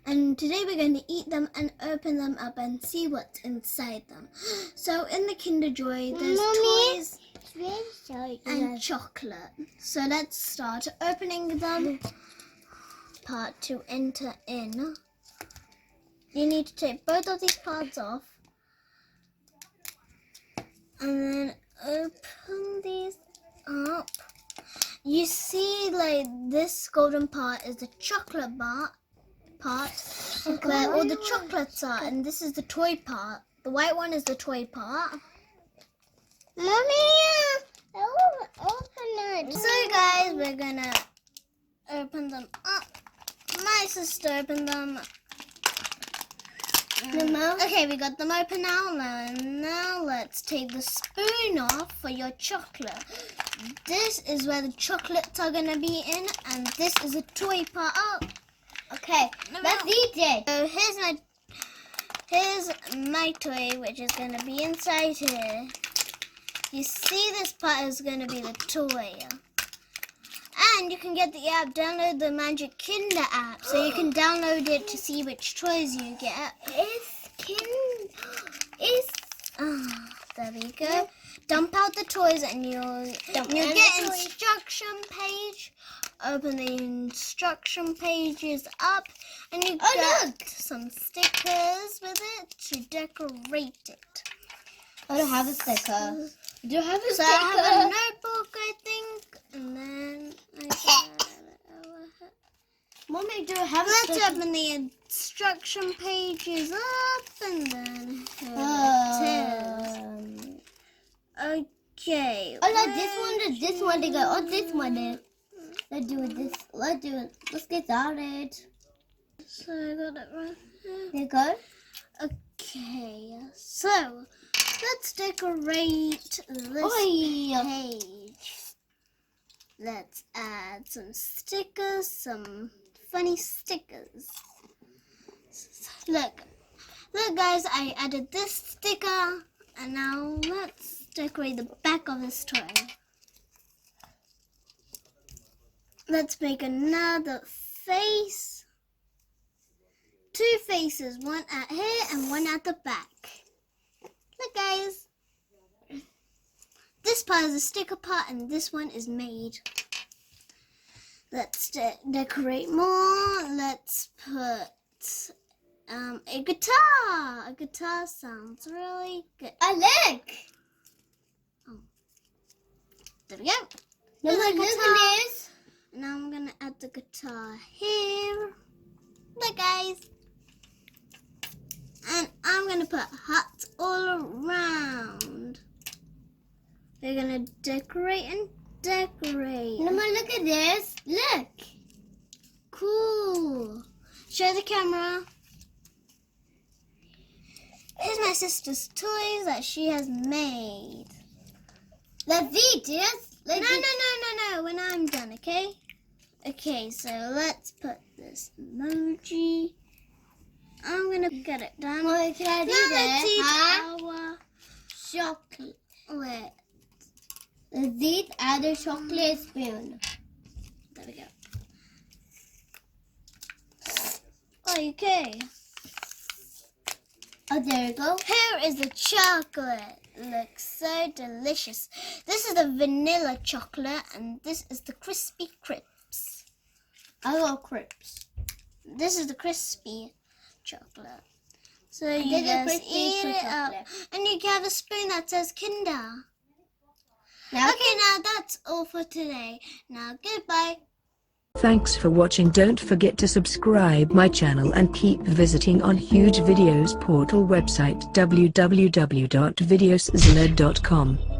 And today we're going to eat them and open them up and see what's inside them. So in the Kinder Joy, there's toys and chocolate. So let's start opening them. Part to enter in. You need to take both of these parts off. And then open these up. You see, like, this golden part is the chocolate part where all the chocolates are, and this is the toy part. The white one is the toy part. Mommy, open it. So guys, we're gonna open them up. My sister opened them. Okay, we got them open now. Now let's take the spoon off for your chocolate. This is where the chocolates are gonna be in, and this is a toy part. Oh, okay, let's eat it. So here's my toy, which is gonna be inside here. You see, this part is gonna be the toy. And you can get the app, download the Magic Kinder app, so you can download it to see which toys you get. There we go. Dump out the toys and you'll get instruction page. Open the instruction pages up and you get some stickers with it to decorate it. I don't have a sticker. Do you have a sticker? I have a notebook, I think, and then I get Mommy, do you have a Let's sticker? open the instruction pages up, and then here it is. Okay. Oh, no, this one to go. Oh, this one is. Let's do it. Let's get started. So I got it right here. You go. Okay, so let's decorate this page. Let's add some stickers, some funny stickers. Look guys, I added this sticker, and now let's decorate the back of this toy. Let's make another face. 2 faces, one at here and one at the back. Look guys, this part is a sticker part and this one is made. Let's decorate more. Let's put a guitar. A guitar sounds really good. A leg. Oh, there we go. No, look at this. Now I'm gonna add the guitar here. Look guys. And I'm going to put hearts all around. We're going to decorate and decorate. Mama, look at this. Look. Cool. Show the camera. Here's my sister's toys that she has made. Let's eat this. No. When I'm done, okay? Okay, so let's put this emoji. I'm gonna get it done. Well, can I do now that? let's eat our chocolate. Let's eat our chocolate spoon. There we go. Okay. Oh, there we go. Here is the chocolate. Looks so delicious. This is the vanilla chocolate, and this is the crispy crisps. I love crisps. This is the crispy chocolate. So you just eat it up, and you can have a spoon that says Kinder. Now Okay, now that's all for today. Now goodbye. Thanks for watching. Don't forget to subscribe my channel and keep visiting on Huge Videos portal website www.videoszilla.com.